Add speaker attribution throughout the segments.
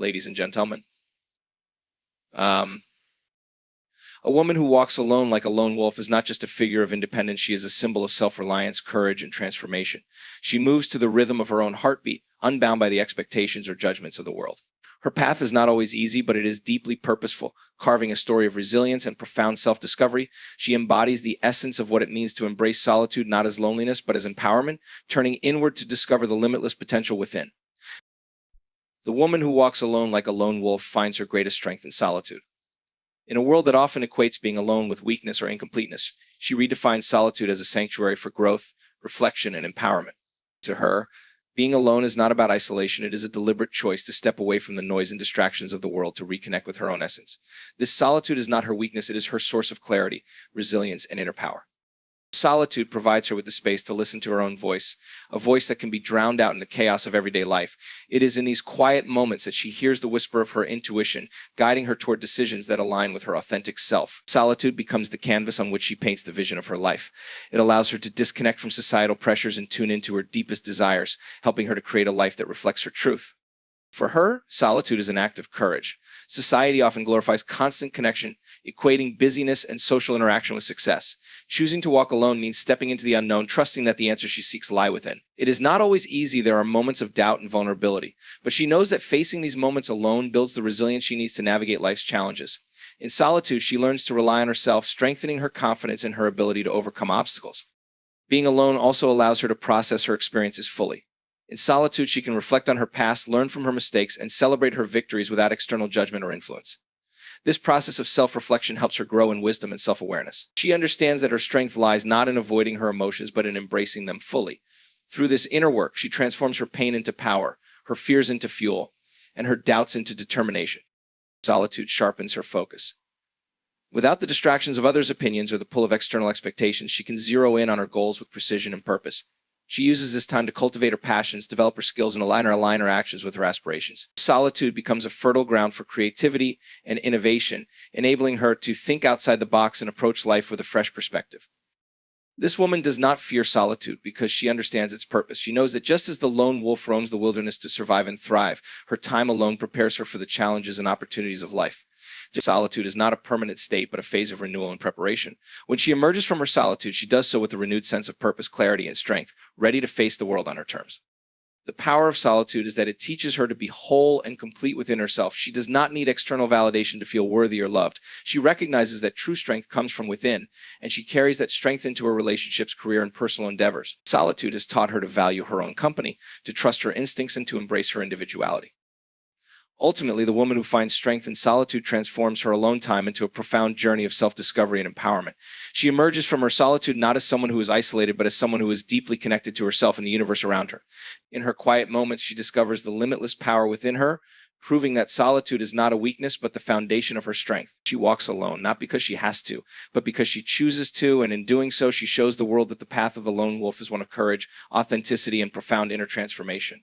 Speaker 1: ladies and gentlemen. Um, a woman who walks alone like a lone wolf is not just a figure of independence, she is a symbol of self-reliance, courage, and transformation. She moves to the rhythm of her own heartbeat, unbound by the expectations or judgments of the world. Her path is not always easy, but it is deeply purposeful, carving a story of resilience and profound self-discovery. She embodies the essence of what it means to embrace solitude not as loneliness, but as empowerment, turning inward to discover the limitless potential within. The woman who walks alone like a lone wolf finds her greatest strength in solitude. In a world that often equates being alone with weakness or incompleteness, she redefines solitude as a sanctuary for growth, reflection, and empowerment. To her, being alone is not about isolation, it is a deliberate choice to step away from the noise and distractions of the world to reconnect with her own essence. This solitude is not her weakness, it is her source of clarity, resilience, and inner power. Solitude provides her with the space to listen to her own voice, a voice that can be drowned out in the chaos of everyday life. It is in these quiet moments that she hears the whisper of her intuition, guiding her toward decisions that align with her authentic self. Solitude becomes the canvas on which she paints the vision of her life. It allows her to disconnect from societal pressures and tune into her deepest desires, helping her to create a life that reflects her truth. For her, solitude is an act of courage. Society often glorifies constant connection, equating busyness and social interaction with success. Choosing to walk alone means stepping into the unknown, trusting that the answers she seeks lie within. It is not always easy, there are moments of doubt and vulnerability, but she knows that facing these moments alone builds the resilience she needs to navigate life's challenges. In solitude, she learns to rely on herself, strengthening her confidence in her ability to overcome obstacles. Being alone also allows her to process her experiences fully. In solitude, she can reflect on her past, learn from her mistakes, and celebrate her victories without external judgment or influence. This process of self-reflection helps her grow in wisdom and self-awareness. She understands that her strength lies not in avoiding her emotions, but in embracing them fully. Through this inner work, she transforms her pain into power, her fears into fuel, and her doubts into determination. Solitude sharpens her focus. Without the distractions of others' opinions or the pull of external expectations, she can zero in on her goals with precision and purpose. She uses this time to cultivate her passions, develop her skills, and align her actions with her aspirations. Solitude becomes a fertile ground for creativity and innovation, enabling her to think outside the box and approach life with a fresh perspective. This woman does not fear solitude because she understands its purpose. She knows that just as the lone wolf roams the wilderness to survive and thrive, her time alone prepares her for the challenges and opportunities of life. Solitude is not a permanent state, but a phase of renewal and preparation. When she emerges from her solitude, she does so with a renewed sense of purpose, clarity, and strength, ready to face the world on her terms. The power of solitude is that it teaches her to be whole and complete within herself. She does not need external validation to feel worthy or loved. She recognizes that true strength comes from within, and she carries that strength into her relationships, career, and personal endeavors. Solitude has taught her to value her own company, to trust her instincts, and to embrace her individuality. Ultimately, the woman who finds strength in solitude transforms her alone time into a profound journey of self-discovery and empowerment. She emerges from her solitude not as someone who is isolated, but as someone who is deeply connected to herself and the universe around her. In her quiet moments, she discovers the limitless power within her, proving that solitude is not a weakness, but the foundation of her strength. She walks alone, not because she has to, but because she chooses to, and in doing so, she shows the world that the path of the lone wolf is one of courage, authenticity, and profound inner transformation.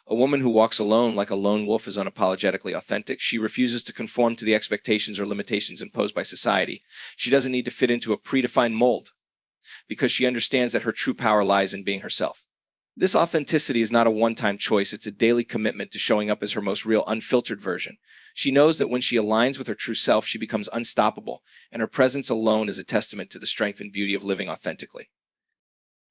Speaker 1: A woman who walks alone like a lone wolf is unapologetically authentic. She refuses to conform to the expectations or limitations imposed by society. She doesn't need to fit into a predefined mold because she understands that her true power lies in being herself. This authenticity is not a one-time choice. It's a daily commitment to showing up as her most real, unfiltered version. She knows that when she aligns with her true self, she becomes unstoppable, and her presence alone is a testament to the strength and beauty of living authentically.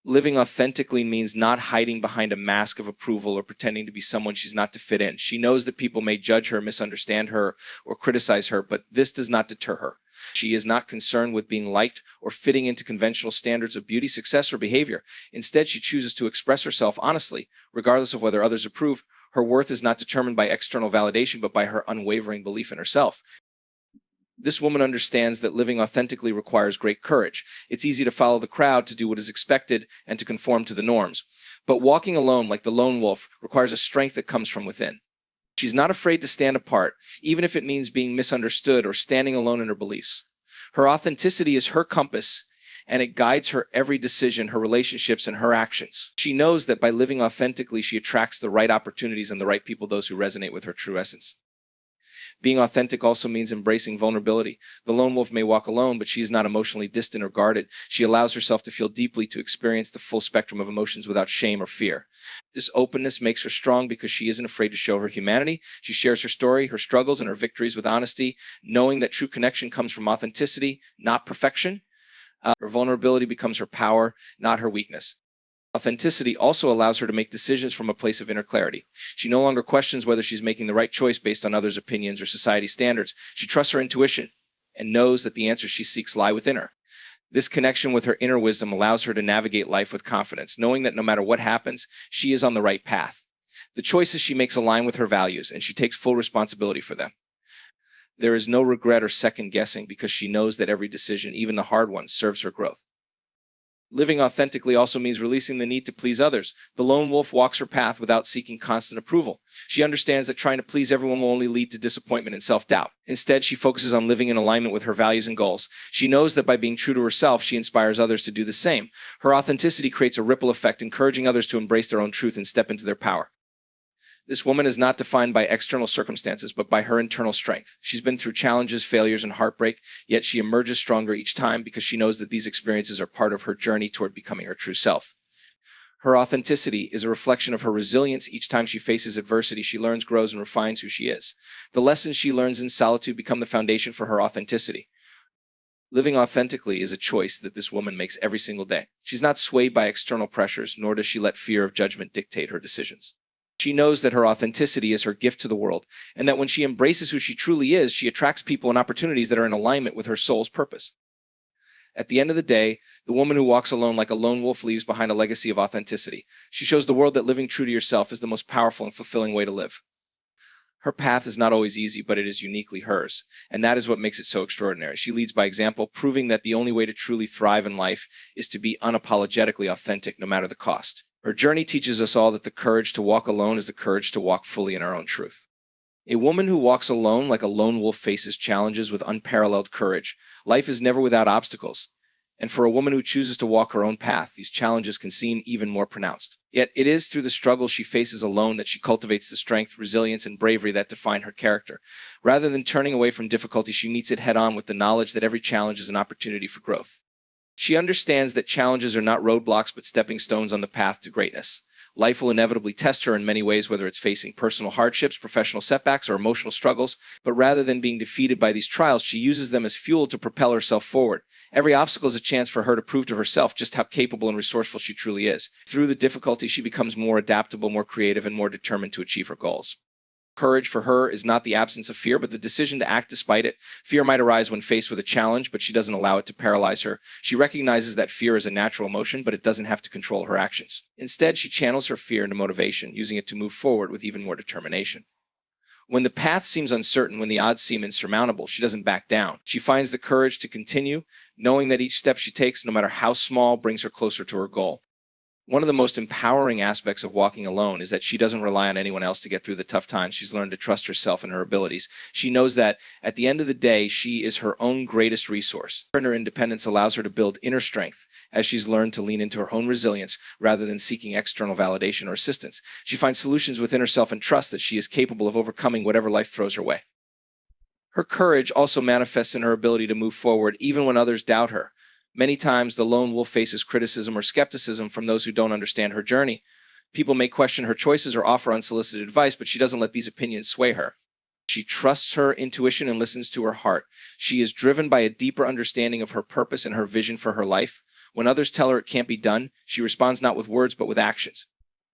Speaker 1: Living authentically means not hiding behind a mask of approval or pretending to be someone she's not to fit in. She knows that people may judge her, misunderstand her, or criticize her, but this does not deter her. She is not concerned with being liked or fitting into conventional standards of beauty, success, or behavior. Instead, she chooses to express herself honestly, regardless of whether others approve. Her worth is not determined by external validation, but by her unwavering belief in herself. This woman understands that living authentically requires great courage. It's easy to follow the crowd, to do what is expected, and to conform to the norms. But walking alone like the lone wolf requires a strength that comes from within. She's not afraid to stand apart, even if it means being misunderstood or standing alone in her beliefs. Her authenticity is her compass, and it guides her every decision, her relationships, and her actions. She knows that by living authentically, she attracts the right opportunities and the right people, those who resonate with her true essence. Being authentic also means embracing vulnerability. The lone wolf may walk alone, but she is not emotionally distant or guarded. She allows herself to feel deeply, to experience the full spectrum of emotions without shame or fear. This openness makes her strong because she isn't afraid to show her humanity. She shares her story, her struggles, and her victories with honesty, knowing that true connection comes from authenticity, not perfection. Her vulnerability becomes her power, not her weakness. Authenticity also allows her to make decisions from a place of inner clarity. She no longer questions whether she's making the right choice based on others' opinions or society standards. She trusts her intuition and knows that the answers she seeks lie within her. This connection with her inner wisdom allows her to navigate life with confidence, knowing that no matter what happens, she is on the right path. The choices she makes align with her values, and she takes full responsibility for them. There is no regret or second guessing because she knows that every decision, even the hard ones, serves her growth. Living authentically also means releasing the need to please others. The lone wolf walks her path without seeking constant approval. She understands that trying to please everyone will only lead to disappointment and self-doubt. Instead, she focuses on living in alignment with her values and goals. She knows that by being true to herself, she inspires others to do the same. Her authenticity creates a ripple effect, encouraging others to embrace their own truth and step into their power. This woman is not defined by external circumstances, but by her internal strength. She's been through challenges, failures, and heartbreak, yet she emerges stronger each time because she knows that these experiences are part of her journey toward becoming her true self. Her authenticity is a reflection of her resilience. Each time she faces adversity, she learns, grows, and refines who she is. The lessons she learns in solitude become the foundation for her authenticity. Living authentically is a choice that this woman makes every single day. She's not swayed by external pressures, nor does she let fear of judgment dictate her decisions. She knows that her authenticity is her gift to the world, and that when she embraces who she truly is, she attracts people and opportunities that are in alignment with her soul's purpose. At the end of the day, the woman who walks alone like a lone wolf leaves behind a legacy of authenticity. She shows the world that living true to yourself is the most powerful and fulfilling way to live. Her path is not always easy, but it is uniquely hers, and that is what makes it so extraordinary. She leads by example, proving that the only way to truly thrive in life is to be unapologetically authentic, no matter the cost. Her journey teaches us all that the courage to walk alone is the courage to walk fully in our own truth. A woman who walks alone like a lone wolf faces challenges with unparalleled courage. Life is never without obstacles. And for a woman who chooses to walk her own path, these challenges can seem even more pronounced. Yet it is through the struggles she faces alone that she cultivates the strength, resilience, and bravery that define her character. Rather than turning away from difficulty, she meets it head-on with the knowledge that every challenge is an opportunity for growth. She understands that challenges are not roadblocks but stepping stones on the path to greatness. Life will inevitably test her in many ways, whether it's facing personal hardships, professional setbacks, or emotional struggles, but rather than being defeated by these trials, she uses them as fuel to propel herself forward. Every obstacle is a chance for her to prove to herself just how capable and resourceful she truly is. Through the difficulty, she becomes more adaptable, more creative, and more determined to achieve her goals. Courage for her is not the absence of fear, but the decision to act despite it. Fear might arise when faced with a challenge, but she doesn't allow it to paralyze her. She recognizes that fear is a natural emotion, but it doesn't have to control her actions. Instead, she channels her fear into motivation, using it to move forward with even more determination. When the path seems uncertain, when the odds seem insurmountable, she doesn't back down. She finds the courage to continue, knowing that each step she takes, no matter how small, brings her closer to her goal. One of the most empowering aspects of walking alone is that she doesn't rely on anyone else to get through the tough times. She's learned to trust herself and her abilities. She knows that at the end of the day, she is her own greatest resource. Her independence allows her to build inner strength as she's learned to lean into her own resilience rather than seeking external validation or assistance. She finds solutions within herself and trusts that she is capable of overcoming whatever life throws her way. Her courage also manifests in her ability to move forward even when others doubt her. Many times, the lone wolf faces criticism or skepticism from those who don't understand her journey. People may question her choices or offer unsolicited advice, but she doesn't let these opinions sway her. She trusts her intuition and listens to her heart. She is driven by a deeper understanding of her purpose and her vision for her life. When others tell her it can't be done, she responds not with words but with actions.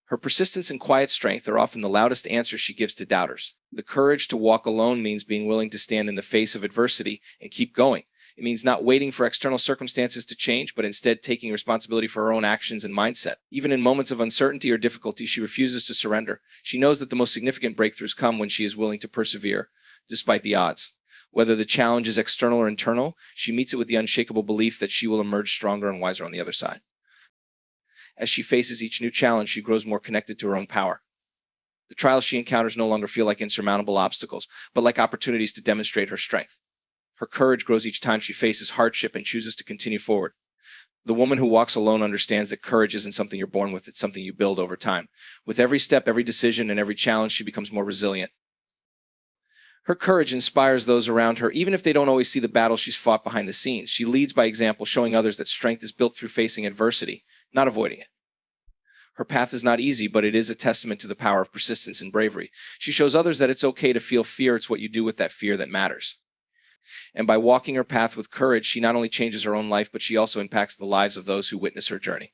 Speaker 1: Her persistence and quiet strength are often the loudest answers she gives to doubters. The courage to walk alone means being willing to stand in the face of adversity and keep going. It means not waiting for external circumstances to change, but instead taking responsibility for her own actions and mindset. Even in moments of uncertainty or difficulty, she refuses to surrender. She knows that the most significant breakthroughs come when she is willing to persevere, despite the odds. Whether the challenge is external or internal, she meets it with the unshakable belief that she will emerge stronger and wiser on the other side. As she faces each new challenge, she grows more connected to her own power. The trials she encounters no longer feel like insurmountable obstacles, but like opportunities to demonstrate her strength. Her courage grows each time she faces hardship and chooses to continue forward. The woman who walks alone understands that courage isn't something you're born with, it's something you build over time. With every step, every decision, and every challenge, she becomes more resilient. Her courage inspires those around her, even if they don't always see the battle she's fought behind the scenes. She leads by example, showing others that strength is built through facing adversity, not avoiding it. Her path is not easy, but it is a testament to the power of persistence and bravery. She shows others that it's okay to feel fear. It's what you do with that fear that matters. And by walking her path with courage, she not only changes her own life, but she also impacts the lives of those who witness her journey.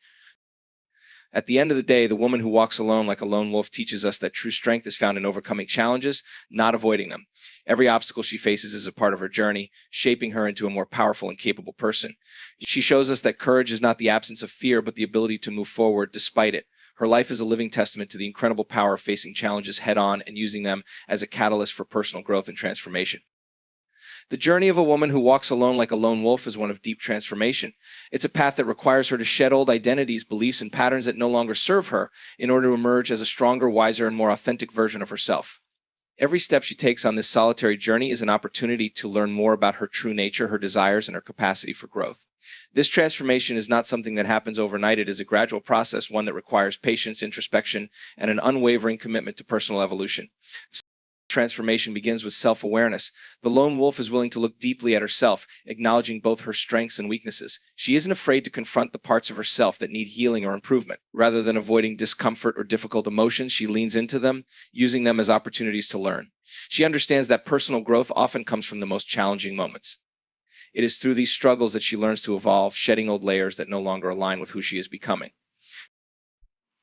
Speaker 1: At the end of the day, the woman who walks alone like a lone wolf teaches us that true strength is found in overcoming challenges, not avoiding them. Every obstacle she faces is a part of her journey, shaping her into a more powerful and capable person. She shows us that courage is not the absence of fear, but the ability to move forward despite it. Her life is a living testament to the incredible power of facing challenges head-on and using them as a catalyst for personal growth and transformation. The journey of a woman who walks alone like a lone wolf is one of deep transformation. It's a path that requires her to shed old identities, beliefs, and patterns that no longer serve her in order to emerge as a stronger, wiser, and more authentic version of herself. Every step she takes on this solitary journey is an opportunity to learn more about her true nature, her desires, and her capacity for growth. This transformation is not something that happens overnight. It is a gradual process, one that requires patience, introspection, and an unwavering commitment to personal evolution. Transformation begins with self-awareness. The lone wolf is willing to look deeply at herself, acknowledging both her strengths and weaknesses. She isn't afraid to confront the parts of herself that need healing or improvement. Rather than avoiding discomfort or difficult emotions, she leans into them, using them as opportunities to learn. She understands that personal growth often comes from the most challenging moments. It is through these struggles that she learns to evolve, shedding old layers that no longer align with who she is becoming.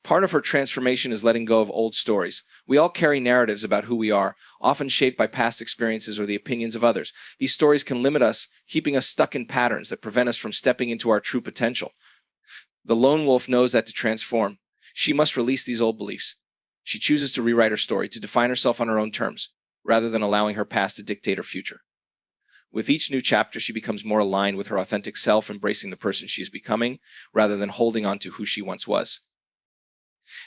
Speaker 1: Part of her transformation is letting go of old stories. We all carry narratives about who we are, often shaped by past experiences or the opinions of others. These stories can limit us, keeping us stuck in patterns that prevent us from stepping into our true potential. The lone wolf knows that to transform, she must release these old beliefs. She chooses to rewrite her story, to define herself on her own terms, rather than allowing her past to dictate her future. With each new chapter, she becomes more aligned with her authentic self, embracing the person she is becoming, rather than holding on to who she once was.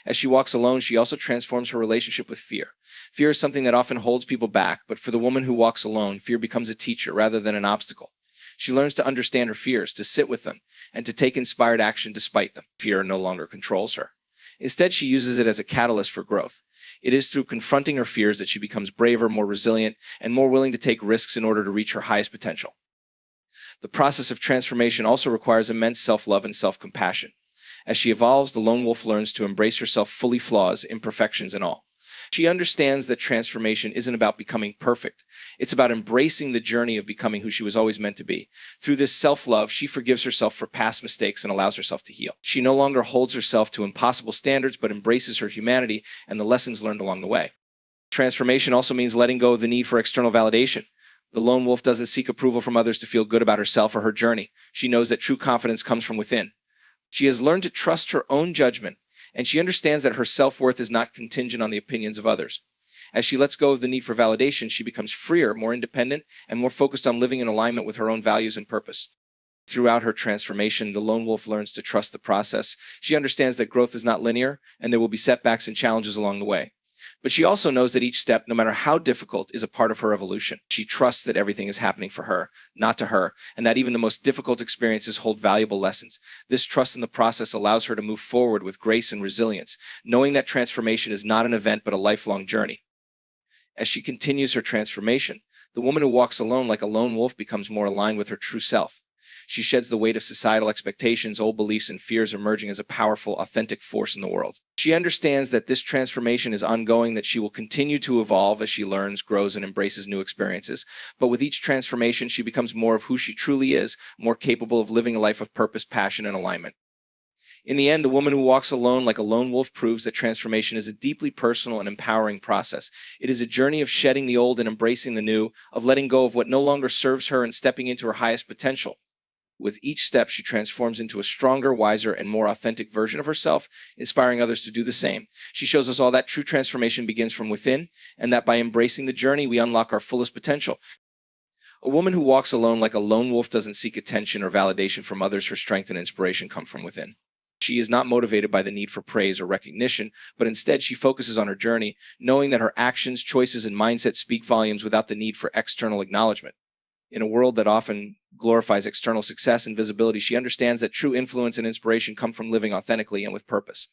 Speaker 1: As she walks alone, she also transforms her relationship with fear. Fear is something that often holds people back, but for the woman who walks alone, fear becomes a teacher rather than an obstacle. She learns to understand her fears, to sit with them, and to take inspired action despite them. Fear no longer controls her. Instead, she uses it as a catalyst for growth. It is through confronting her fears that she becomes braver, more resilient, and more willing to take risks in order to reach her highest potential. The process of transformation also requires immense self-love and self-compassion. As she evolves, the lone wolf learns to embrace herself fully, flaws, imperfections, and all. She understands that transformation isn't about becoming perfect. It's about embracing the journey of becoming who she was always meant to be. Through this self-love, she forgives herself for past mistakes and allows herself to heal. She no longer holds herself to impossible standards, but embraces her humanity and the lessons learned along the way. Transformation also means letting go of the need for external validation. The lone wolf doesn't seek approval from others to feel good about herself or her journey. She knows that true confidence comes from within. She has learned to trust her own judgment, and she understands that her self-worth is not contingent on the opinions of others. As she lets go of the need for validation, she becomes freer, more independent, and more focused on living in alignment with her own values and purpose. Throughout her transformation, the lone wolf learns to trust the process. She understands that growth is not linear, and there will be setbacks and challenges along the way. But she also knows that each step, no matter how difficult, is a part of her evolution. She trusts that everything is happening for her, not to her, and that even the most difficult experiences hold valuable lessons. This trust in the process allows her to move forward with grace and resilience, knowing that transformation is not an event but a lifelong journey. As she continues her transformation, the woman who walks alone like a lone wolf becomes more aligned with her true self. She sheds the weight of societal expectations, old beliefs, and fears, emerging as a powerful, authentic force in the world. She understands that this transformation is ongoing, that she will continue to evolve as she learns, grows, and embraces new experiences. But with each transformation, she becomes more of who she truly is, more capable of living a life of purpose, passion, and alignment. In the end, the woman who walks alone like a lone wolf proves that transformation is a deeply personal and empowering process. It is a journey of shedding the old and embracing the new, of letting go of what no longer serves her and stepping into her highest potential. With each step, she transforms into a stronger, wiser, and more authentic version of herself, inspiring others to do the same. She shows us all that true transformation begins from within, and that by embracing the journey, we unlock our fullest potential. A woman who walks alone like a lone wolf doesn't seek attention or validation from others. Her strength and inspiration come from within. She is not motivated by the need for praise or recognition, but instead she focuses on her journey, knowing that her actions, choices, and mindset speak volumes without the need for external acknowledgement. In a world that often glorifies external success and visibility, she understands that true influence and inspiration come from living authentically and with purpose.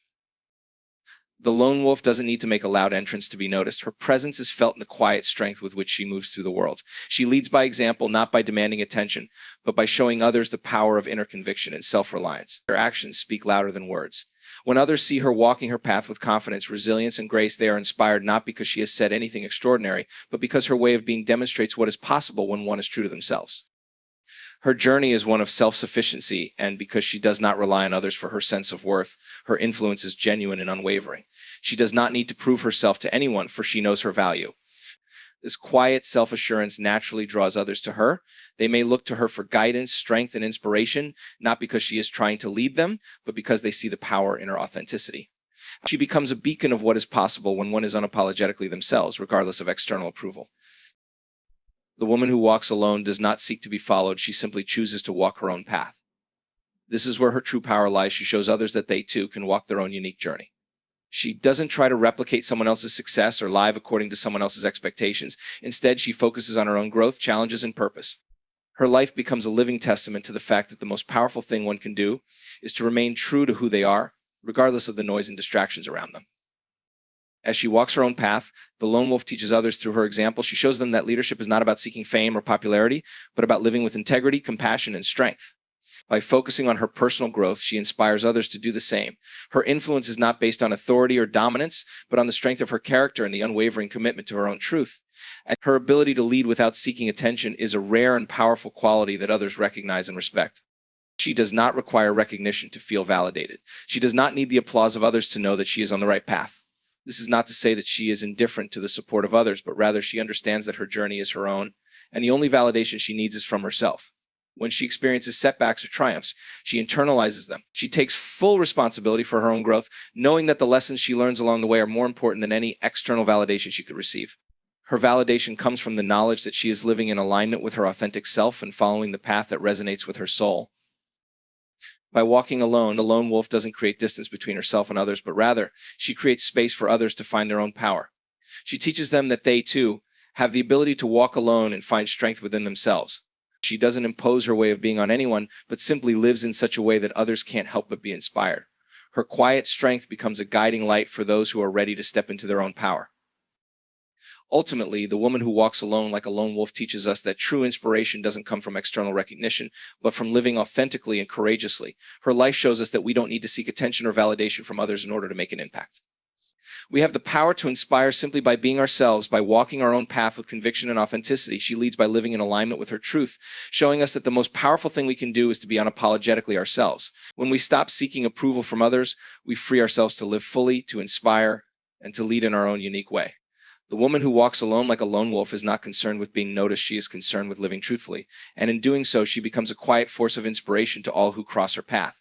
Speaker 1: The lone wolf doesn't need to make a loud entrance to be noticed. Her presence is felt in the quiet strength with which she moves through the world. She leads by example, not by demanding attention, but by showing others the power of inner conviction and self-reliance. Her actions speak louder than words. When others see her walking her path with confidence, resilience, and grace, they are inspired not because she has said anything extraordinary, but because her way of being demonstrates what is possible when one is true to themselves. Her journey is one of self-sufficiency, and because she does not rely on others for her sense of worth, her influence is genuine and unwavering. She does not need to prove herself to anyone, for she knows her value. This quiet self-assurance naturally draws others to her. They may look to her for guidance, strength, and inspiration, not because she is trying to lead them, but because they see the power in her authenticity. She becomes a beacon of what is possible when one is unapologetically themselves, regardless of external approval. The woman who walks alone does not seek to be followed. She simply chooses to walk her own path. This is where her true power lies. She shows others that they too can walk their own unique journey. She doesn't try to replicate someone else's success or live according to someone else's expectations. Instead, she focuses on her own growth, challenges, and purpose. Her life becomes a living testament to the fact that the most powerful thing one can do is to remain true to who they are, regardless of the noise and distractions around them. As she walks her own path, the lone wolf teaches others through her example. She shows them that leadership is not about seeking fame or popularity, but about living with integrity, compassion, and strength. By focusing on her personal growth, she inspires others to do the same. Her influence is not based on authority or dominance, but on the strength of her character and the unwavering commitment to her own truth. And her ability to lead without seeking attention is a rare and powerful quality that others recognize and respect. She does not require recognition to feel validated. She does not need the applause of others to know that she is on the right path. This is not to say that she is indifferent to the support of others, but rather she understands that her journey is her own, and the only validation she needs is from herself. When she experiences setbacks or triumphs, she internalizes them. She takes full responsibility for her own growth, knowing that the lessons she learns along the way are more important than any external validation she could receive. Her validation comes from the knowledge that she is living in alignment with her authentic self and following the path that resonates with her soul. By walking alone, the lone wolf doesn't create distance between herself and others, but rather, she creates space for others to find their own power. She teaches them that they, too, have the ability to walk alone and find strength within themselves. She doesn't impose her way of being on anyone, but simply lives in such a way that others can't help but be inspired. Her quiet strength becomes a guiding light for those who are ready to step into their own power. Ultimately, the woman who walks alone like a lone wolf teaches us that true inspiration doesn't come from external recognition, but from living authentically and courageously. Her life shows us that we don't need to seek attention or validation from others in order to make an impact. We have the power to inspire simply by being ourselves, by walking our own path with conviction and authenticity. She leads by living in alignment with her truth, showing us that the most powerful thing we can do is to be unapologetically ourselves. When we stop seeking approval from others, we free ourselves to live fully, to inspire, and to lead in our own unique way. The woman who walks alone like a lone wolf is not concerned with being noticed. She is concerned with living truthfully. And in doing so, she becomes a quiet force of inspiration to all who cross her path.